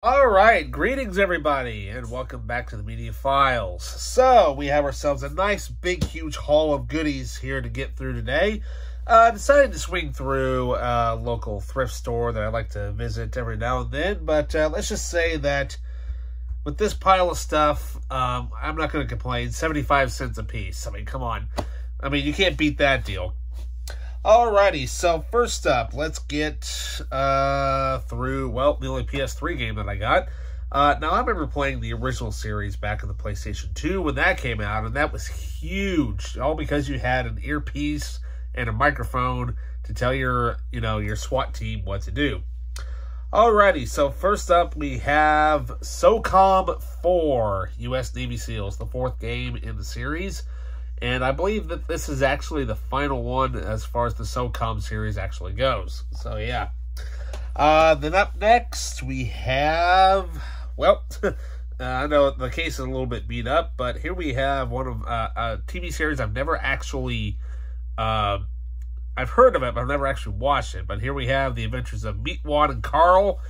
All right, greetings everybody, and welcome back to the Media Files. So, we have ourselves a nice, big, huge haul of goodies here to get through today. Decided to swing through a local thrift store that I like to visit every now and then, but let's just say that with this pile of stuff, I'm not going to complain. 75 cents a piece. I mean, come on. I mean, you can't beat that deal. Alrighty, so first up, let's get through, well, the only PS3 game that I got. Now, I remember playing the original series back on the PlayStation 2 when that came out, and that was huge, all because you had an earpiece and a microphone to tell your SWAT team what to do. Alrighty, so first up, we have SOCOM 4, U.S. Navy SEALs, the fourth game in the series. And I believe that this is actually the final one as far as the SOCOM series actually goes. So, yeah. Then up next, we have, well, I know the case is a little bit beat up, but here we have one of a TV series I've never actually, I've heard of it, but I've never actually watched it. But here we have The Adventures of Meatwad and Carl.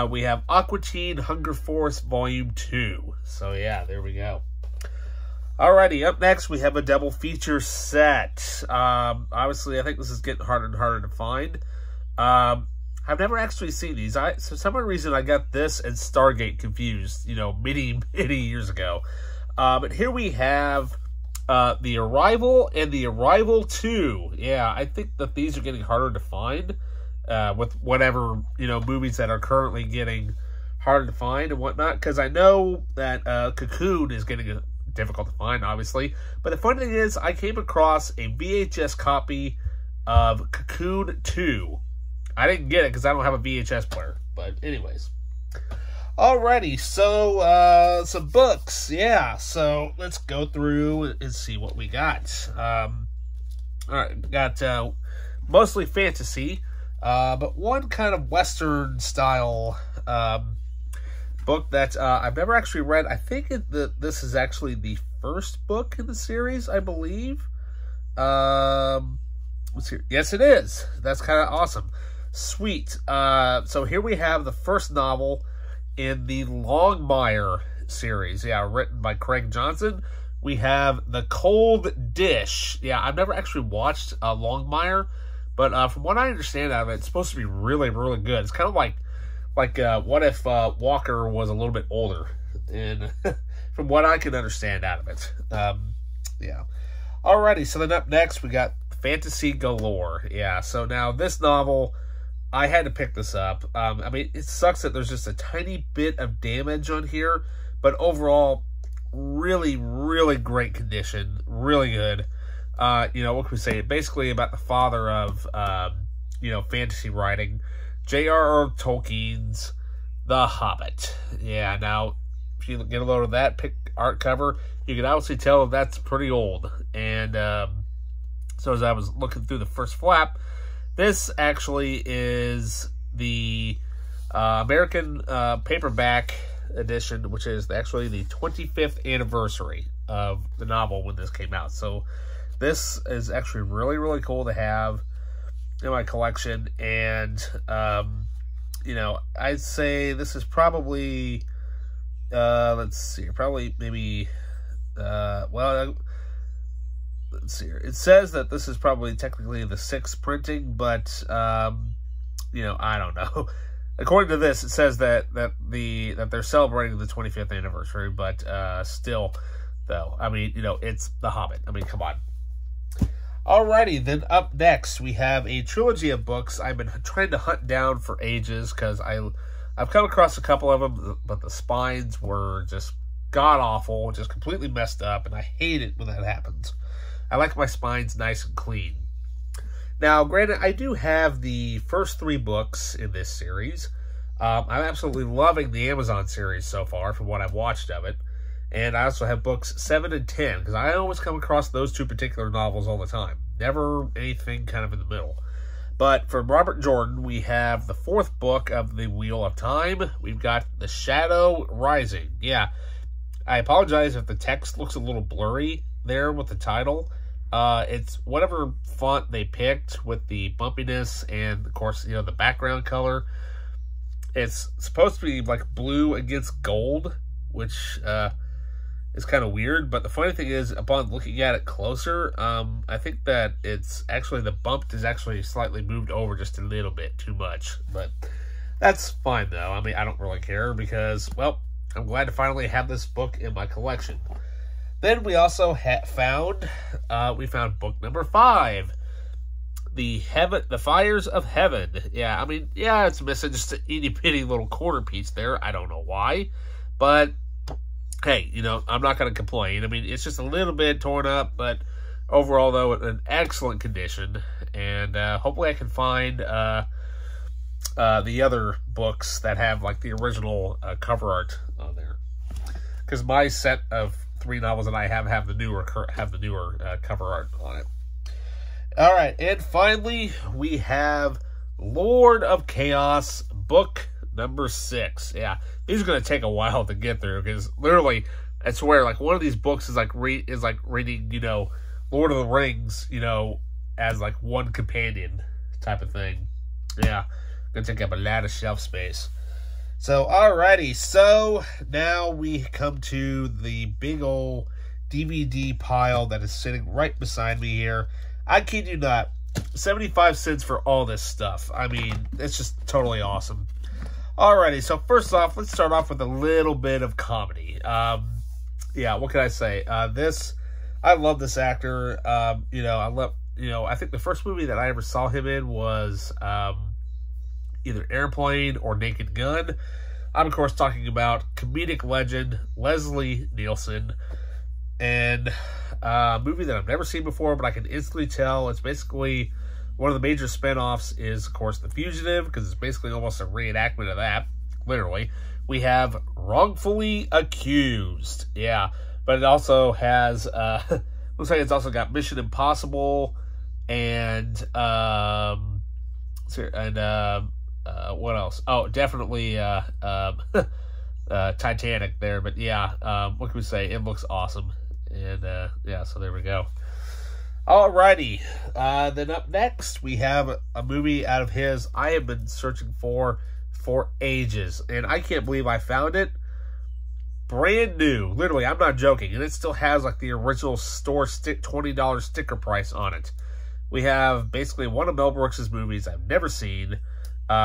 We have Aqua Teen Hunger Force Volume 2. So, yeah, there we go. Alrighty, up next we have a double feature set. Obviously, I think this is getting harder and harder to find. I've never actually seen these. For some reason, I got this and Stargate confused, many years ago. But here we have The Arrival and The Arrival 2. Yeah, I think that these are getting harder to find with whatever, movies that are currently getting harder to find and whatnot. Because I know that Cocoon is getting difficult to find, obviously. But the funny thing is, I came across a VHS copy of Cocoon 2. I didn't get it because I don't have a VHS player. But anyways. Alrighty, so some books. Yeah, so let's go through and see what we got. Alright, we got mostly fantasy, but one kind of Western style book that I've never actually read. I think this is actually the first book in the series, I believe. Let's see. Yes, it is. That's kind of awesome. Sweet. So here we have the first novel in the Longmire series. Yeah, written by Craig Johnson. We have The Cold Dish. Yeah, I've never actually watched Longmire, but from what I understand out of it, it's supposed to be really, really good. It's kind of like what if Walker was a little bit older, and from what I can understand out of it. Yeah. Alrighty, so then up next, we got Fantasy Galore. Yeah, so now this novel, I had to pick this up. I mean, it sucks that there's just a tiny bit of damage on here, but overall, really, really great condition. Really good. What can we say? Basically about the father of, fantasy writing. J.R.R. Tolkien's The Hobbit. Yeah, now, if you get a load of that art cover, you can obviously tell that's pretty old. And so as I was looking through the first flap, this actually is the American paperback edition, which is actually the 25th anniversary of the novel when this came out. So this is actually really, really cool to have in my collection, and I'd say this is probably let's see, probably maybe let's see here. It says that this is probably technically the 6th printing, but I don't know. According to this, it says that they're celebrating the 25th anniversary, but still, though, I mean, it's The Hobbit. I mean, come on. Alrighty, then up next, we have a trilogy of books I've been trying to hunt down for ages, because I've come across a couple of them, but the spines were just god-awful, just completely messed up, and I hate it when that happens. I like my spines nice and clean. Now, granted, I do have the first 3 books in this series. I'm absolutely loving the Amazon series so far, from what I've watched of it. And I also have books 7 and 10, because I always come across those 2 particular novels all the time. Never anything kind of in the middle. But from Robert Jordan, we have the 4th book of the Wheel of Time. We've got The Shadow Rising. Yeah, I apologize if the text looks a little blurry there with the title. It's whatever font they picked with the bumpiness and, of course, the background color. It's supposed to be like blue against gold, which is kind of weird. But the funny thing is, upon looking at it closer, I think that it's actually, the bump is actually slightly moved over just a little bit too much. But that's fine, though. I mean, I don't really care because, well, I'm glad to finally have this book in my collection. Then we also found book number 5. The Fires of Heaven. Yeah, I mean, yeah, it's missing just an itty-bitty little quarter piece there. I don't know why. But, hey, you know, I'm not going to complain. I mean, it's just a little bit torn up, but overall, though, in excellent condition. And hopefully I can find the other books that have, like, the original cover art on there. Because my set of 3 novels that I have the newer cover art on it. All right, and finally, we have Lord of Chaos, book number 6. Yeah, these are going to take a while to get through, because literally, I swear, like, one of these books is like reading, you know, Lord of the Rings, you know, as like one companion type of thing. Yeah, going to take up a lot of shelf space. So, alrighty, so now we come to the big old DVD pile that is sitting right beside me here. I kid you not, 75 cents for all this stuff. I mean, it's just totally awesome. Alrighty, so first off, let's start off with a little bit of comedy. Yeah, what can I say? I love this actor. You know, I think the first movie that I ever saw him in was either Airplane or Naked Gun. I'm, of course, talking about comedic legend Leslie Nielsen. And a movie that I've never seen before, but I can instantly tell it's basically one of the major spinoffs is, of course, The Fugitive, because it's basically almost a reenactment of that, literally. We have Wrongfully Accused, yeah, but it also has, looks like it's also got Mission Impossible, and, what else? Oh, definitely, Titanic there, but yeah, what can we say? It looks awesome. And, yeah, so there we go. Alrighty. Then up next, we have a movie out of his I have been searching for ages. And I can't believe I found it. Brand new. Literally, I'm not joking. And it still has, like, the original store $20 sticker price on it. We have, basically, one of Mel Brooks' movies I've never seen.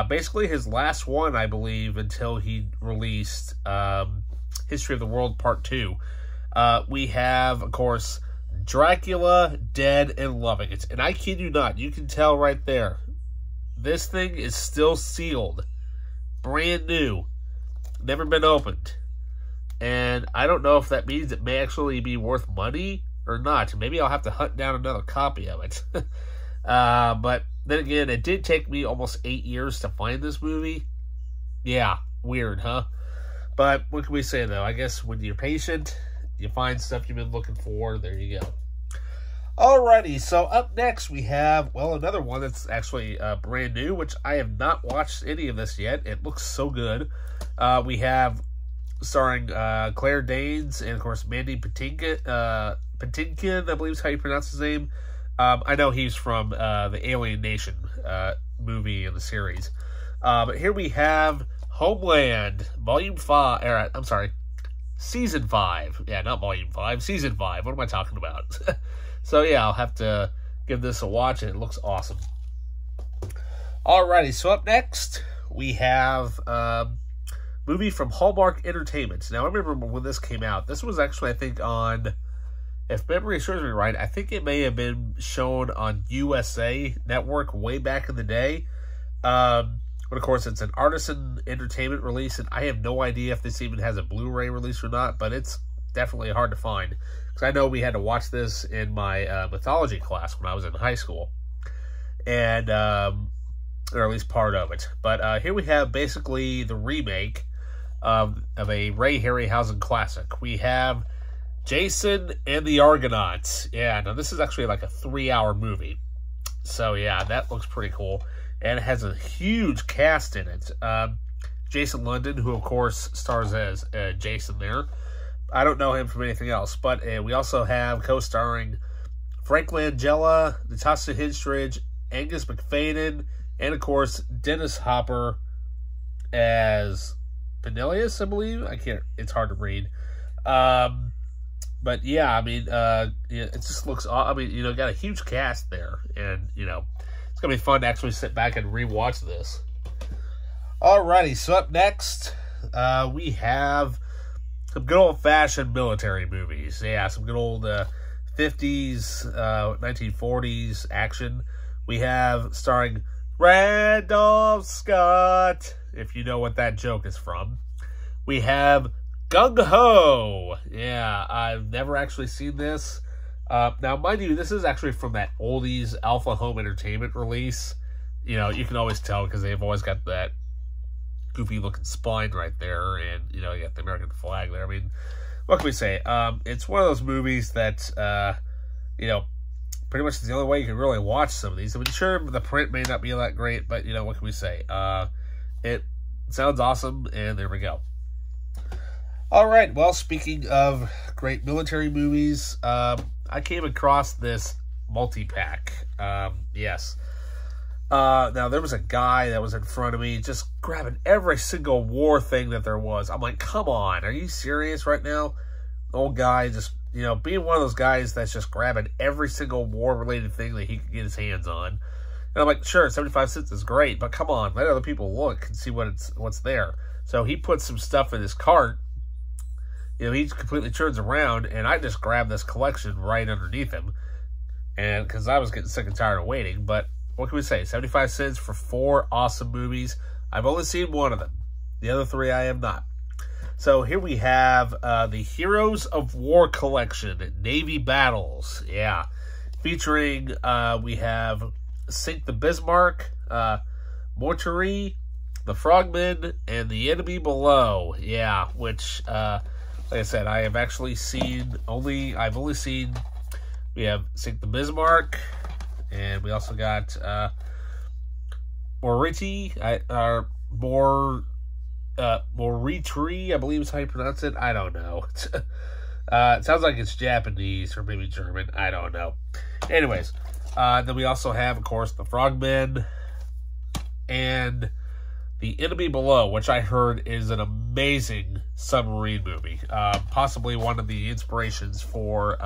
Basically, his last one, I believe, until he released History of the World Part 2. We have, of course, Dracula, Dead and Loving It. And I kid you not, you can tell right there. This thing is still sealed. Brand new. Never been opened. And I don't know if that means it may actually be worth money or not. Maybe I'll have to hunt down another copy of it. But then again, it did take me almost 8 years to find this movie. Yeah, weird, huh? But what can we say, though? I guess when you're patient, you find stuff you've been looking for. There you go. Alrighty, so up next we have, well, another one that's actually brand new, which I have not watched any of this yet. It looks so good. We have, starring Claire Danes and, of course, Mandy Patinkin, I believe is how you pronounce his name. I know he's from the Alien Nation movie in the series. But here we have Homeland, Volume 5, I'm sorry, Season 5. Yeah, not Volume 5, Season 5. What am I talking about? So, yeah, I'll have to give this a watch, and it looks awesome. Alrighty, so up next, we have movie from Hallmark Entertainment. Now, I remember when this came out. This was actually, I think, on, if memory serves me right, I think it may have been shown on USA Network way back in the day. But, of course, it's an Artisan Entertainment release, and I have no idea if this even has a Blu-ray release or not, but it's definitely hard to find. Because I know we had to watch this in my mythology class when I was in high school. And, or at least part of it. But here we have basically the remake of a Ray Harryhausen classic. We have Jason and the Argonauts. Yeah, now this is actually like a 3-hour movie. So yeah, that looks pretty cool. And it has a huge cast in it. Jason London, who of course stars as Jason there. I don't know him from anything else. But we also have co-starring Frank Langella, Natasha Henstridge, Angus McFadden, and of course Dennis Hopper as Penelius, I believe. I can't. It's hard to read. But yeah, I mean, it just looks. I mean, got a huge cast there, and it's gonna be fun to actually sit back and rewatch this. Alrighty, so up next, we have some good old-fashioned military movies. Yeah, some good old 50s, 1940s action. We have starring Randolph Scott, if you know what that joke is from. We have Gung Ho. Yeah, I've never actually seen this. Now, mind you, this is actually from that oldies Alpha Home Entertainment release. You can always tell because they've always got that goofy-looking spine right there, and, you got the American flag there. I mean, what can we say? It's one of those movies that, pretty much is the only way you can really watch some of these. I mean, sure, the print may not be that great, but, what can we say? It sounds awesome, and there we go. All right, well, speaking of great military movies, I came across this multi-pack. Yes. Now, there was a guy that was in front of me just grabbing every single war thing that there was. I'm like, come on, are you serious right now? The old guy just, being one of those guys that's just grabbing every single war-related thing that he can get his hands on. And I'm like, sure, 75 cents is great, but come on, let other people look and see what's there. So he puts some stuff in his cart. He completely turns around, and I just grabbed this collection right underneath him. And because I was getting sick and tired of waiting, but what can we say? 75 cents for 4 awesome movies. I've only seen one of them. The other 3 I have not. So here we have the Heroes of War collection, Navy Battles. Yeah. Featuring, we have Sink the Bismarck, Mortuary, The Frogmen, and The Enemy Below. Yeah, which, like I said, I've only seen, we have Sink the Bismarck, and we also got Moritri, Moritri, I believe is how you pronounce it. I don't know. It sounds like it's Japanese or maybe German. I don't know. Anyways, then we also have, of course, The Frogmen and The Enemy Below, which I heard is an amazing submarine movie. Possibly one of the inspirations for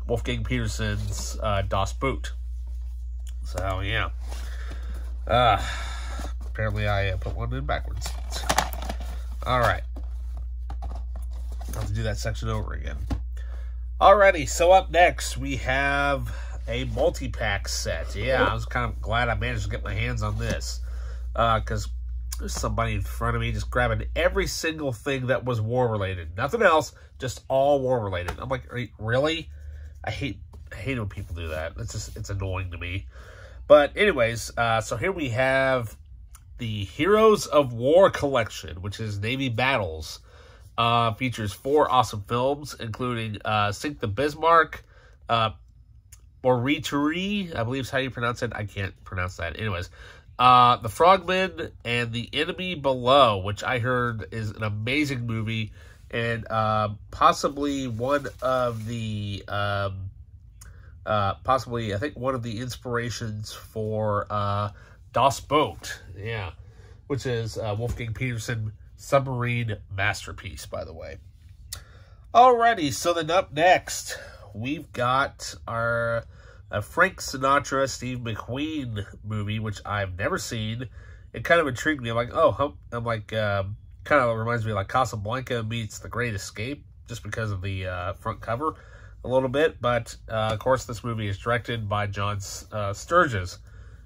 Wolfgang Petersen's Das Boot. So, yeah. Apparently I put one in backwards. Alright. I'll have to do that section over again. Alrighty, so up next we have a multi-pack set. Yeah, I was kind of glad I managed to get my hands on this. Because there's somebody in front of me just grabbing every single thing that was war-related. Nothing else, just all war-related. I'm like, really? I hate when people do that. It's annoying to me. But anyways, so here we have the Heroes of War collection, which is Navy Battles. Features 4 awesome films, including Sink the Bismarck, Morituri, I believe is how you pronounce it. I can't pronounce that. Anyways, The Frogmen and The Enemy Below, which I heard is an amazing movie, and possibly one of the I think one of the inspirations for Das Boot, yeah, which is Wolfgang Petersen submarine masterpiece, by the way. Alrighty, so then up next, we've got our Frank Sinatra, Steve McQueen movie, which I've never seen. It kind of intrigued me. I'm like, kind of reminds me of like Casablanca meets The Great Escape, just because of the front cover a little bit. But, of course, this movie is directed by John Sturges,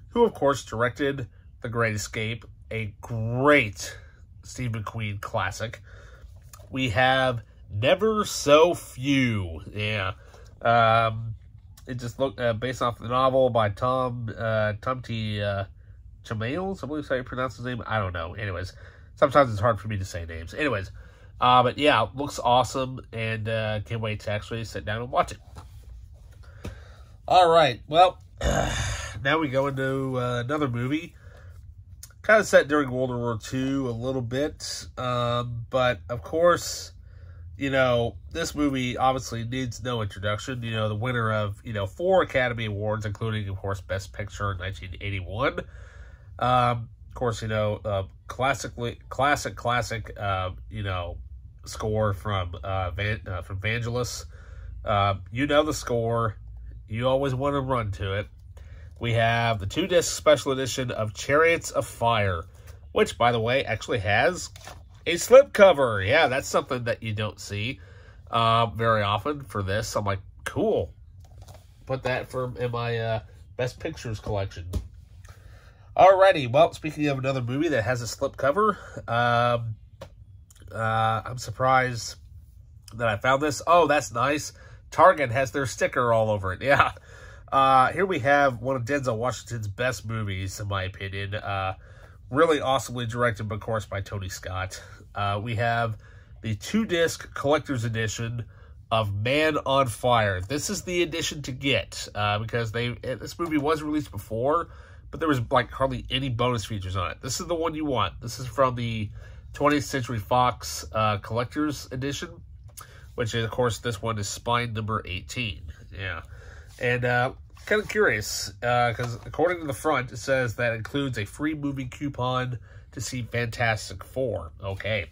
who, of course, directed The Great Escape, a great Steve McQueen classic. We have Never So Few. Yeah. It just looked based off the novel by Tom T. Chamales, I believe is how you pronounce his name. I don't know. Anyways, sometimes it's hard for me to say names. Anyways, but yeah, looks awesome, and can't wait to actually sit down and watch it. All right, well, now we go into another movie. Kind of set during World War II a little bit, but of course, this movie obviously needs no introduction. The winner of, 4 Academy Awards, including, of course, Best Picture in 1981. Of course, you know, classic, you know, score from Vangelis. You know the score. You always want to run to it. We have the 2-disc special edition of Chariots of Fire, which, by the way, actually has a slipcover. Yeah, that's something that you don't see very often for this. I'm like, cool. Put that in my Best Pictures collection. Alrighty, well, speaking of another movie that has a slipcover, I'm surprised that I found this. Oh, that's nice. Target has their sticker all over it. Yeah. Here we have one of Denzel Washington's best movies, in my opinion. Really awesomely directed, of course, by Tony Scott. We have the 2-disc collector's edition of Man on Fire. This is the edition to get, because this movie was released before, but there was like hardly any bonus features on it. This is the one you want. This is from the 20th Century Fox collector's edition, which is, of course, this one is spine number 18. Yeah. And kind of curious, because according to the front, it says that includes a free movie coupon to see Fantastic Four. Okay.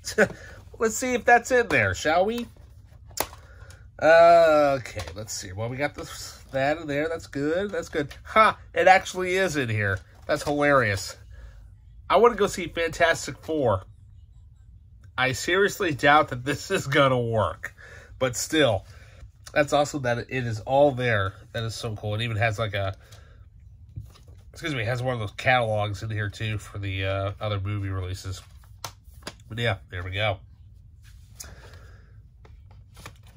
Let's see if that's in there, shall we? Okay, let's see. Well, we got that in there. That's good. That's good. Ha! It actually is in here. That's hilarious. I want to go see Fantastic Four. I seriously doubt that this is going to work. But still, that's awesome that it is all there. That is so cool. It even has like it has one of those catalogs in here too for the other movie releases. But yeah, there we go.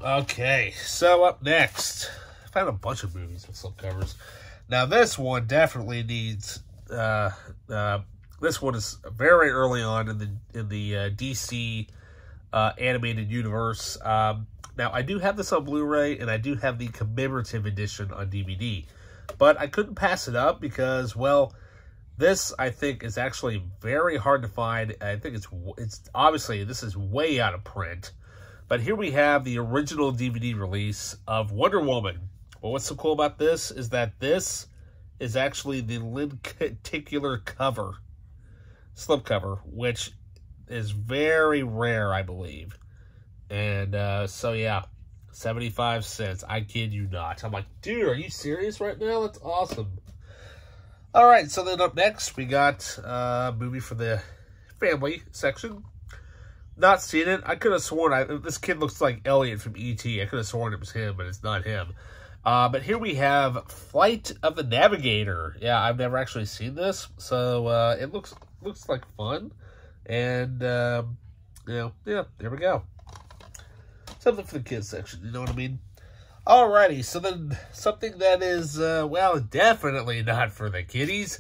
Okay, so up next, I found a bunch of movies with slipcovers. Now this one definitely needs. This one is very early on in the DC animated universe. Now I do have this on Blu-ray and I do have the commemorative edition on DVD, but I couldn't pass it up because, well, this I think is actually very hard to find. I think it's obviously this is way out of print. But here we have the original DVD release of Wonder Woman. Well, what's so cool about this is that this is actually the lenticular cover, slipcover, which is very rare, I believe. And so, yeah, 75 cents. I kid you not. I'm like, dude, are you serious right now? That's awesome. All right, so then up next, we got a movie for the family section. Not seen it. I could have sworn this kid looks like Elliot from E.T. I could have sworn it was him, but it's not him. But here we have Flight of the Navigator. Yeah, I've never actually seen this, so it looks like fun. And yeah, there we go. Something for the kids section, you know what I mean? Alrighty, so then something that is well, definitely not for the kiddies.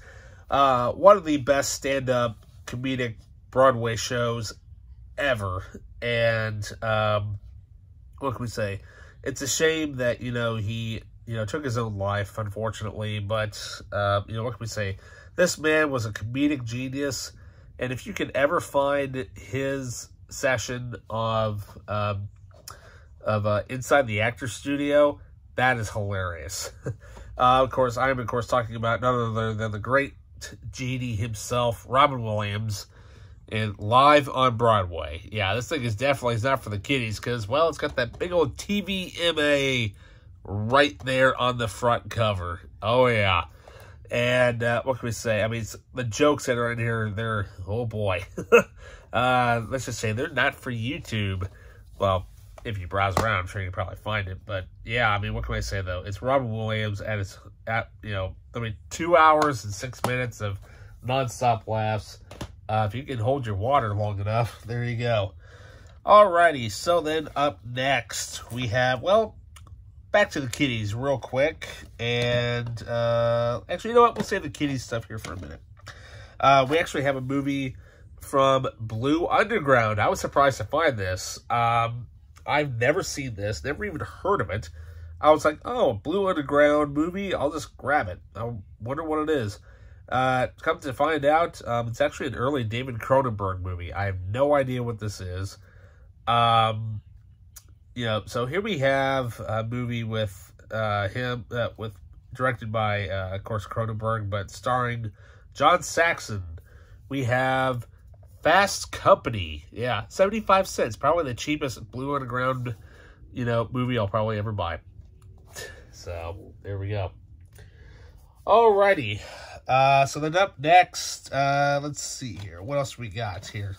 One of the best stand-up comedic Broadway shows ever, and what can we say? It's a shame that he took his own life, unfortunately. But what can we say? This man was a comedic genius, and if you can ever find his session of Inside the Actors Studio, that is hilarious. Of course, I am talking about none other than the great genie himself, Robin Williams. And live on Broadway. Yeah, this thing is definitely not for the kiddies because, well, it's got that big old TVMA right there on the front cover. Oh, yeah. And what can we say? I mean, the jokes that are in here, they're, oh, boy. Let's just say they're not for YouTube. Well, if you browse around, I'm sure you can probably find it. But, yeah, I mean, what can I say, though? It's Robin Williams, and it's, 2 hours and 6 minutes of nonstop laughs. If you can hold your water long enough, there you go. Alrighty, so then up next, we have, well, back to the kiddies real quick. And, actually, you know what? We'll save the kiddies stuff here for a minute. We actually have a movie from Blue Underground. I was surprised to find this. I've never seen this, never even heard of it. I was like, oh, Blue Underground movie, I'll just grab it. I wonder what it is. Come to find out, it's actually an early David Cronenberg movie. I have no idea what this is. So here we have a movie with him, directed by, of course, Cronenberg, but starring John Saxon, we have Fast Company. Yeah, 75 cents. Probably the cheapest Blue Underground, movie I'll probably ever buy. So, there we go. Alrighty. So then up next, let's see here. What else we got here?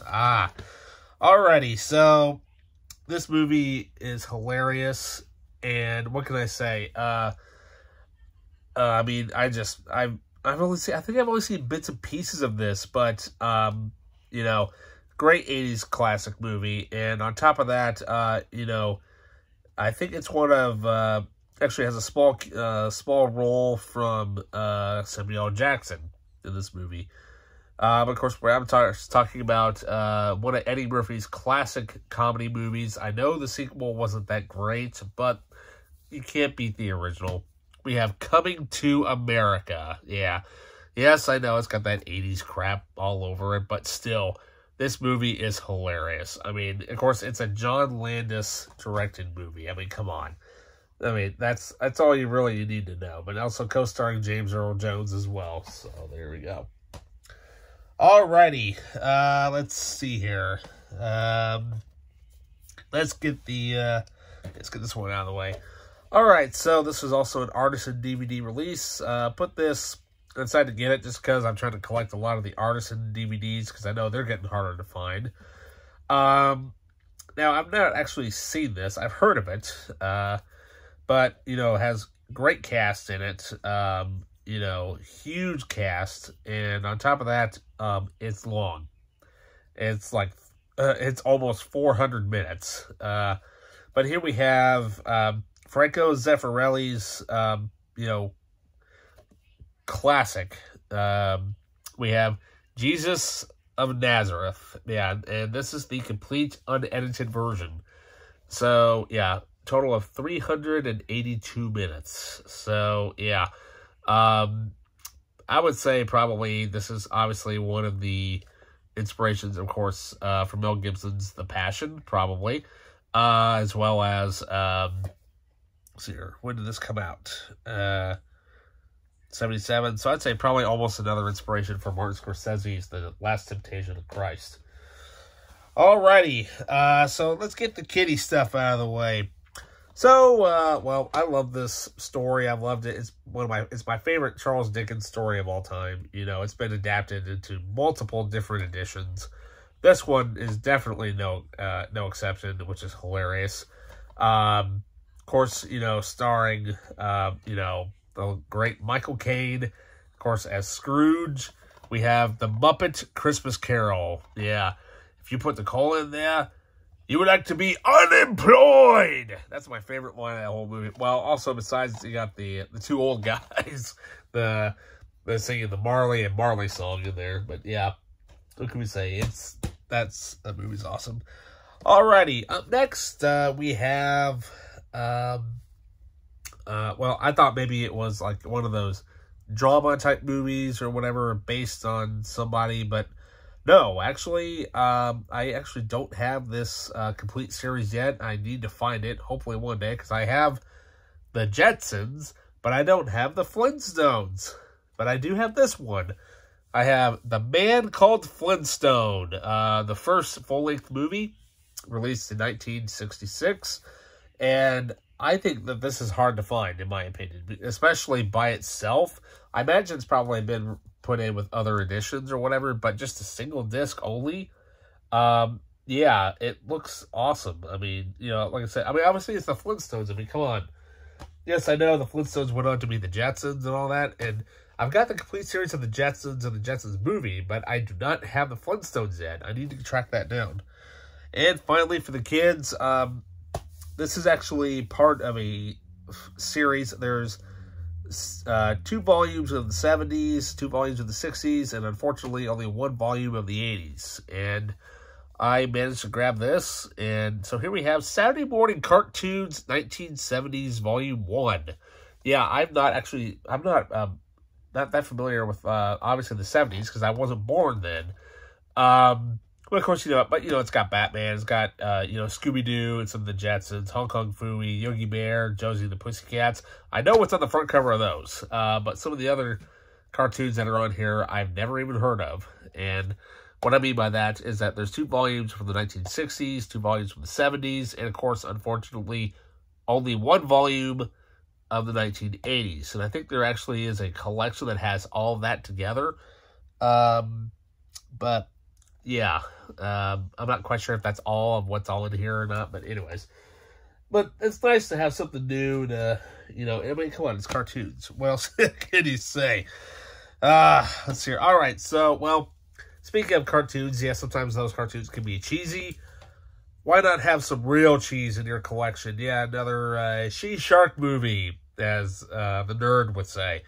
Alrighty. So, this movie is hilarious. And what can I say? I mean, I've only seen, I think I've only seen bits and pieces of this, but, great 80s classic movie. And on top of that, I think it's one of, actually has a small role from Samuel L. Jackson in this movie. Of course, I'm talking about one of Eddie Murphy's classic comedy movies. I know the sequel wasn't that great, but you can't beat the original. We have Coming to America. Yeah. Yes, I know it's got that 80s crap all over it, but still, this movie is hilarious. I mean, of course, it's a John Landis directed movie. I mean, come on. I mean, that's all you really need to know. But also co-starring James Earl Jones as well. So, there we go. Alrighty. Let's see here. Let's get this one out of the way. Alright, so this is also an artisan DVD release. Put this inside to get it just because I'm trying to collect a lot of the artisan DVDs because I know they're getting harder to find. Now, I've not actually seen this. I've heard of it. But, it has great cast in it. Huge cast. And on top of that, it's long. It's like, it's almost 400 minutes. But here we have Franco Zeffirelli's, classic. We have Jesus of Nazareth. Yeah, and this is the complete unedited version. So, yeah, total of 382 minutes. So, yeah. I would say probably this is obviously one of the inspirations, of course, from Mel Gibson's The Passion, probably. As well as, let's see here, when did this come out? 77. So I'd say probably almost another inspiration for Martin Scorsese's The Last Temptation of Christ. Alrighty, so let's get the kiddie stuff out of the way. So, well, I love this story. I've loved it. It's my favorite Charles Dickens story of all time. It's been adapted into multiple different editions. This one is definitely no exception, which is hilarious. Of course, starring, the great Michael Caine, of course, as Scrooge. We have The Muppet Christmas Carol. Yeah, if you put the colon in there, you would like to be unemployed. That's my favorite one in that whole movie. Well, also besides you got the two old guys, the singing the Marley and Marley song in there. But yeah, what can we say? That movie's awesome. Alrighty, up next we have well, I thought maybe it was like one of those drama type movies or whatever based on somebody, but no, actually, I actually don't have this complete series yet. I need to find it, hopefully one day, because I have the Jetsons, but I don't have the Flintstones. But I do have this one. I have The Man Called Flintstone, the first full-length movie, released in 1966. And I think that this is hard to find, in my opinion, especially by itself. I imagine it's probably been put in with other editions or whatever, but just a single disc only. Yeah, it looks awesome. I mean, like I said, obviously it's the Flintstones. I mean, come on. Yes, I know the Flintstones went on to be the Jetsons and all that, and I've got the complete series of the Jetsons and the Jetsons movie, but I do not have the Flintstones yet. I need to track that down. And finally, for the kids, this is actually part of a series. There's 2 volumes of the 70s, 2 volumes of the 60s, and unfortunately only 1 volume of the 80s. And I managed to grab this, and so here we have Saturday Morning Cartoons 1970s Volume 1. Yeah, I'm not that familiar with obviously the 70s because I wasn't born then. Well, of course, but it's got Batman, it's got, Scooby-Doo, and some of the Jetsons, Hong Kong Phooey, Yogi Bear, Josie and the Pussycats. I know what's on the front cover of those, but some of the other cartoons that are on here I've never even heard of. And what I mean by that is that there's 2 volumes from the 1960s, 2 volumes from the 70s, and of course, unfortunately, only 1 volume of the 1980s. And I think there actually is a collection that has all of that together. But yeah, I'm not quite sure if that's all of what's all in here or not. But anyways, but it's nice to have something new to, you know, I mean, come on, it's cartoons. What else can you say? Let's see here. All right, so, well, speaking of cartoons, yeah, sometimes those cartoons can be cheesy. Why not have some real cheese in your collection? Yeah, another She-Shark movie, as the nerd would say.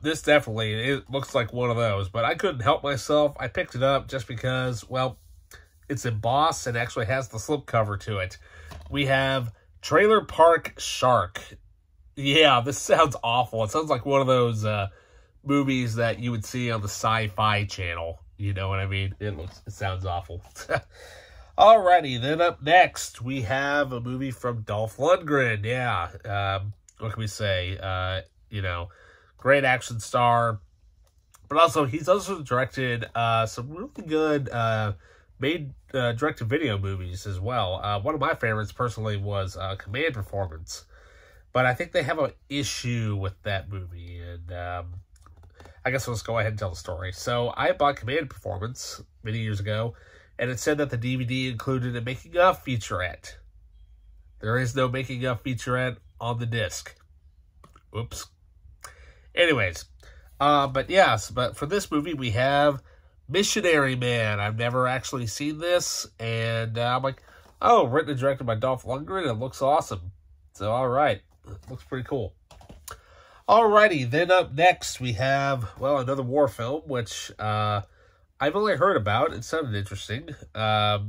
This definitely, it looks like one of those, but I couldn't help myself. I picked it up just because, well, it's embossed and actually has the slipcover to it. We have Trailer Park Shark. Yeah, this sounds awful. It sounds like one of those movies that you would see on the Sci-Fi Channel. You know what I mean? It sounds awful. Alrighty, then up next, we have a movie from Dolph Lundgren. Yeah, what can we say? You know, great action star. But also, he's also directed some really good direct-to-video movies as well. One of my favorites, personally, was Command Performance. But I think they have an issue with that movie, and I guess let's go ahead and tell the story. So, I bought Command Performance many years ago, and it said that the DVD included a making-of featurette. There is no making-of featurette on the disc. Oops. Anyways, but yes, but for this movie, we have Missionary Man. I've never actually seen this, and I'm like, oh, written and directed by Dolph Lundgren, it looks awesome. So, all right, looks pretty cool. Alrighty, then up next, we have, well, another war film, which I've only heard about. It sounded interesting, but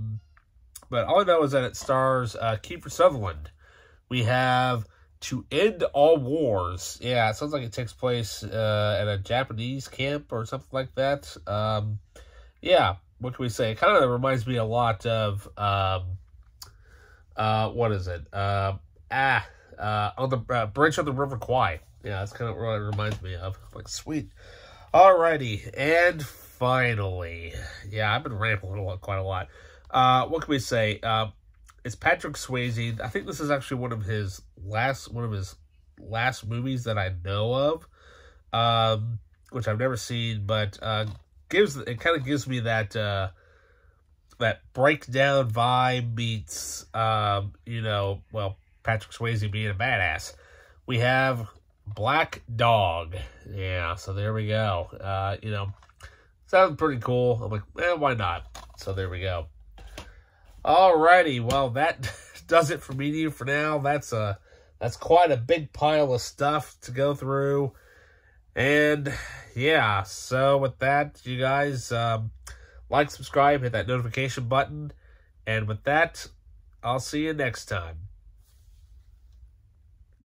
all I know is that it stars Kiefer Sutherland. We have To End All Wars. Yeah, it sounds like it takes place at a Japanese camp or something like that. Yeah, what can we say? It kind of reminds me a lot of, what is it? On the Bridge of the River Kwai. Yeah, that's kind of what it reminds me of. Like, sweet. Alrighty, and finally, yeah, I've been rambling quite a lot. What can we say? It's Patrick Swayze. I think this is actually one of his last movies that I know of, which I've never seen, but it kind of gives me that that breakdown vibe meets you know, well, Patrick Swayze being a badass. We have Black Dog. Yeah, so there we go. You know, sounds pretty cool. I'm like, why not? So there we go. Alrighty, well, that does it for me for now. That's quite a big pile of stuff to go through. And yeah, so with that, you guys, like, subscribe, hit that notification button. And with that, I'll see you next time.